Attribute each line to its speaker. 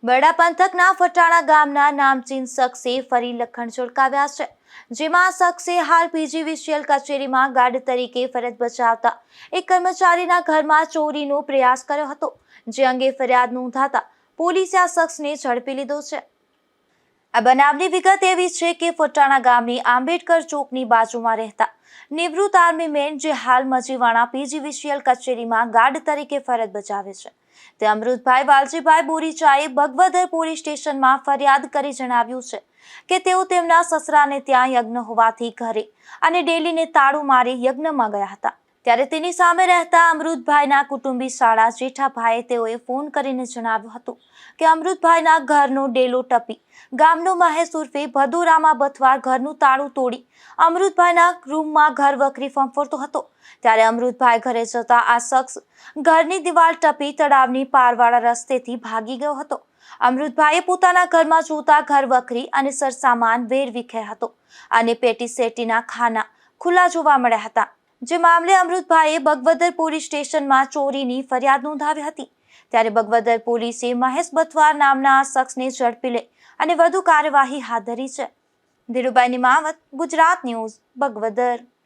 Speaker 1: બરડા પંથકના ફટાણા ગામના નામચીન શખ્સે ફરી લખણ ઝળકાવ્યા છે, જેમાં આ શખ્સે હાલ પીજીવીસીએલ કચેરીમાં ગાર્ડ તરીકે ફરજ બજાવતા એક કર્મચારીના ઘરમાં ચોરીનો પ્રયાસ કર્યો હતો, જે અંગે ફરિયાદ નોંધાતા પોલીસે આ શખ્સને ઝડપી લીધો છે। આ બનાવની વિગત એવી છે કે ફટાણા ગામની આંબેડકર ચોકની બાજુમાં રહેતા નિવૃત્ત આર્મી મેન, જે હાલ મજીવાણા પીજીવીસીએલ કચેરીમાં ગાર્ડ તરીકે ફરજ બજાવે છે, તે અમૃતભાઈ વાલજીભાઈ બોરીચાએ બગવદર પોલીસ સ્ટેશનમાં ફરિયાદ કરી જણાવ્યું છે કે તેઓ તેમના સસરાને ત્યાં યજ્ઞ હોવાથી ઘરે અને ડેલીને તાળું મારી યજ્ઞમાં ગયા હતા, ત્યારે તેની સામે રહેતા અમૃતભાઈના કુટુંબી શાળા જેઠાભાઈએ તેઓએ ફોન કરીને જણાવ્યું હતું કે અમૃતભાઈના ઘરનો ડેલો ટપી ગામનો મહેશ ઉર્ફે ભદુરામા બથવાર ઘરનું તાળું તોડી અમૃતભાઈના રૂમમાં ઘર વખરી ફંફોરતો હતો, ત્યારે અમૃતભાઈ ઘરે જતા આ શખ્સ ઘરની દિવાલ ટપી તળાવની પારવાળા રસ્તેથી ભાગી ગયો હતો। અમૃતભાઈએ પોતાના ઘરમાં જોતા ઘર વખરી અને સરસામાન વેરવિખેર હતો અને પેટી સેટીના ખાના ખુલ્લા જોવા મળ્યા હતા, જે મામલે અમૃતભાઈએ બગવદર પોલીસ સ્ટેશનમાં ચોરીની ફરિયાદ નોંધાવી હતી, ત્યારે બગવદર પોલીસે મહેશ બથવાર નામના આ શખ્સને ઝડપી લઈ અને વધુ કાર્યવાહી હાથ ધરી છે। ધીરુભાઈ નિમાવત, ગુજરાત ન્યૂઝ, બગવદર।